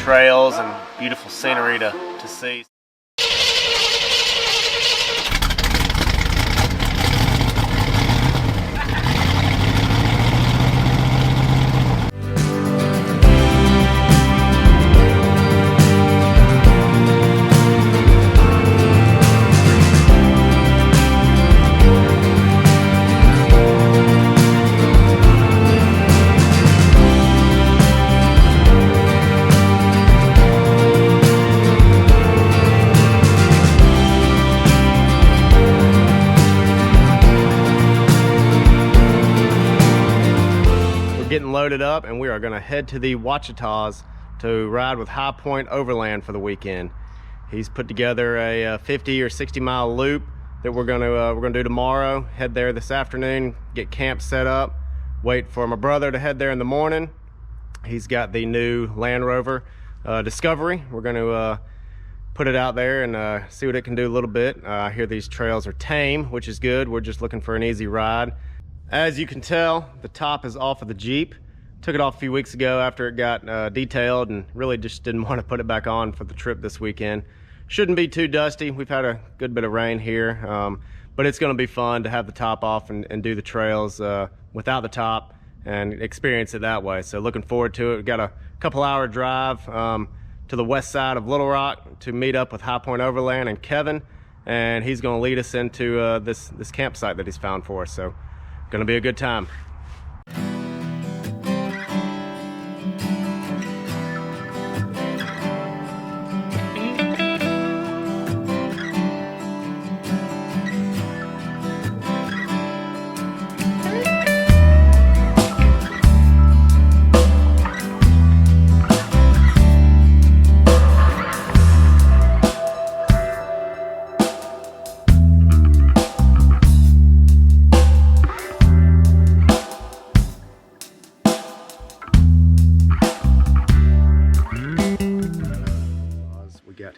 trails and beautiful scenery to see. Getting loaded up, and we are going to head to the Ouachitas to ride with High Point Overland for the weekend. He's put together a 50 or 60 mile loop that we're going to do tomorrow. Head there this afternoon, get camp set up, wait for my brother to head there in the morning. He's got the new Land Rover Discovery. We're going to put it out there and see what it can do a little bit. I hear these trails are tame, which is good. We're just looking for an easy ride. As you can tell, the top is off of the Jeep. Took it off a few weeks ago after it got detailed, and really just didn't want to put it back on for the trip this weekend. Shouldn't be too dusty. We've had a good bit of rain here, but it's going to be fun to have the top off and do the trails without the top and experience it that way. So looking forward to it. We've got a couple-hour drive to the west side of Little Rock to meet up with High Point Overland and Kevin, and he's going to lead us into this campsite that he's found for us. So gonna be a good time.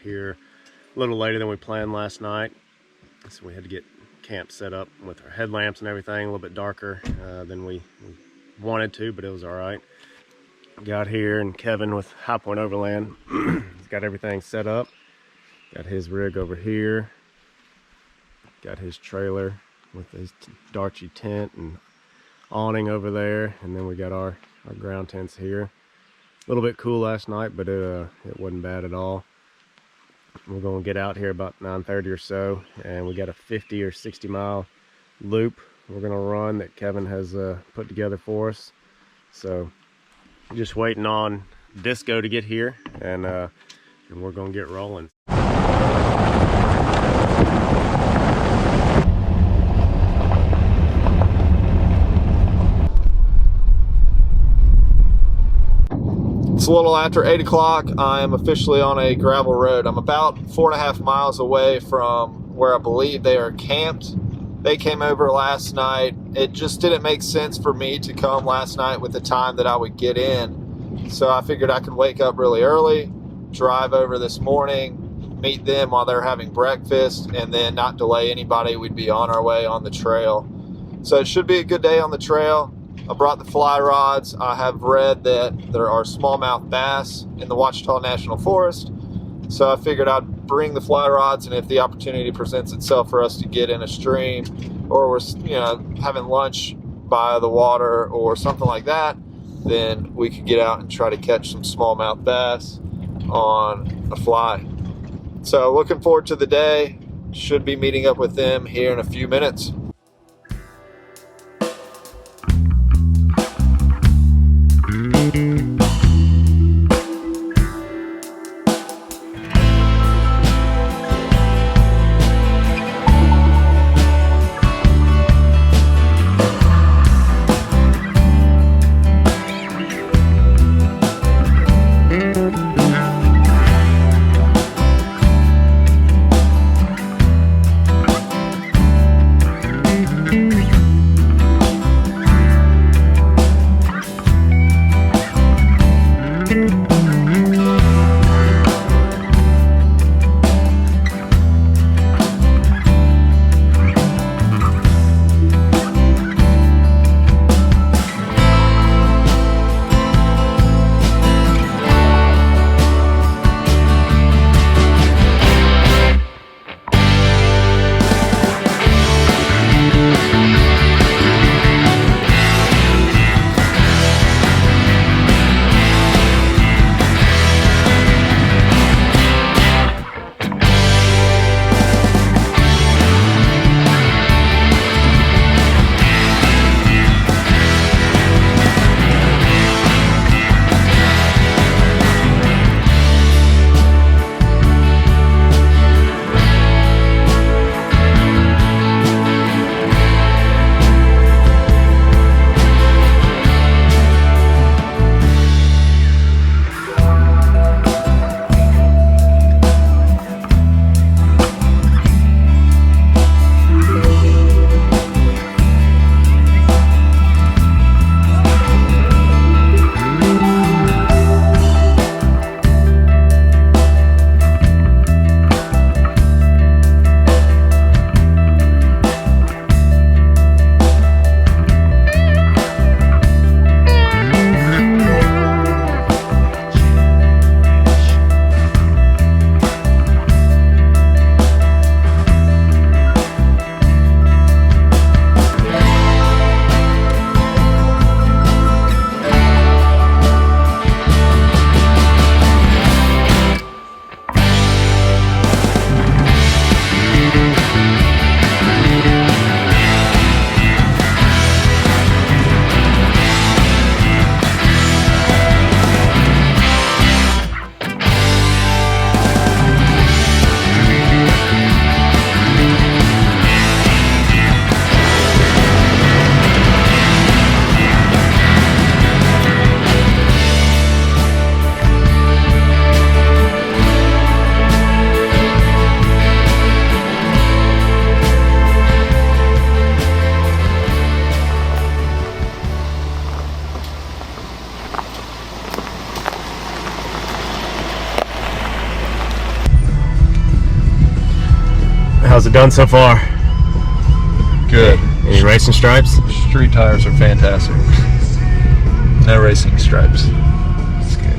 Here a little later than we planned last night, so we had to get camp set up with our headlamps and everything, a little bit darker than we wanted to, but it was all right. Got here, and Kevin with High Point Overland he's got everything set up. Got his rig over here, got his trailer with his Darchy tent and awning over there, and then we got our ground tents here. A little bit cool last night, but it wasn't bad at all. We're going to get out here about 9:30 or so, and we got a 50 or 60 mile loop we're going to run that Kevin has put together for us. So just waiting on Disco to get here, and we're going to get rolling. It's a little after 8 o'clock. I am officially on a gravel road. I'm about 4.5 miles away from where I believe they are camped. They came over last night. It just didn't make sense for me to come last night with the time that I would get in. So I figured I could wake up really early, drive over this morning, meet them while they're having breakfast, and then not delay anybody. We'd be on our way on the trail. So it should be a good day on the trail. I brought the fly rods. I have read that there are smallmouth bass in the Ouachita National Forest. So I figured I'd bring the fly rods, and if the opportunity presents itself for us to get in a stream, or we're having lunch by the water or something like that, then we could get out and try to catch some smallmouth bass on a fly. So looking forward to the day. Should be meeting up with them here in a few minutes. How's it done so far? Good. Any racing stripes? Street tires are fantastic. No racing stripes. That's good.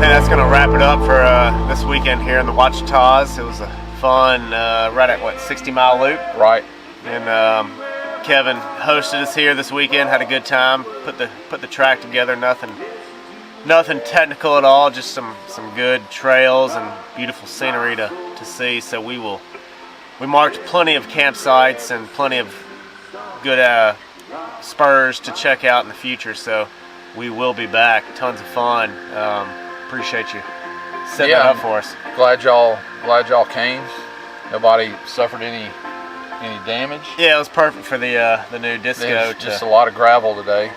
That's going to wrap it up for this weekend here in the Ouachitas. It was a fun, right at what, 60-mile loop? Right. And Kevin hosted us here this weekend. Had a good time. Put the track together. Nothing technical at all. Just some good trails and beautiful scenery to see. So we marked plenty of campsites and plenty of good spurs to check out in the future. So we will be back. Tons of fun. Appreciate you setting that up for us. Glad y'all came. Nobody suffered any damage. Yeah, it was perfect for the new disco. Just a lot of gravel today.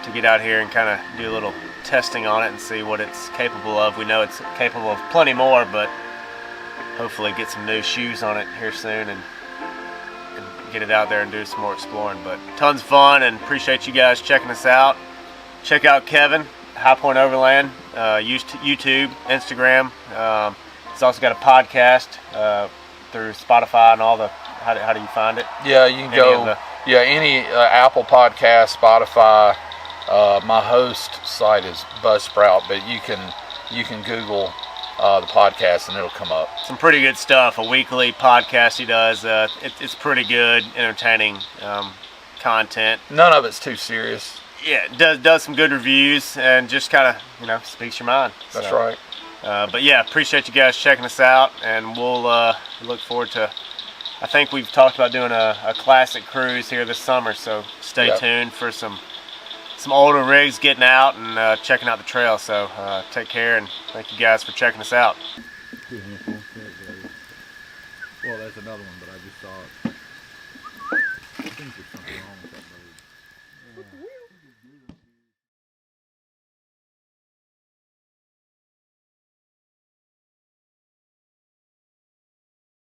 To get out here and kind of do a little testing on it and see what it's capable of. We know it's capable of plenty more, but hopefully get some new shoes on it here soon and get it out there and do some more exploring. But tons of fun, and appreciate you guys checking us out. Check out Kevin, High Point Overland, YouTube, Instagram. He's also got a podcast through Spotify and all the. How do you find it? Yeah, you can go Yeah, any Apple Podcast, Spotify. My host site is Buzzsprout, but you can Google the podcast and it'll come up. Some pretty good stuff. A weekly podcast he does. It's pretty good, entertaining content. None of it's too serious. Yeah, it does some good reviews and just kind of speaks your mind. That's so, right. But yeah, appreciate you guys checking us out, and we'll look forward to. I think we've talked about doing a classic cruise here this summer, so stay tuned for some older rigs getting out and checking out the trail. So take care, and thank you guys for checking us out. Well, that's another one, but I just saw it. I think it's something.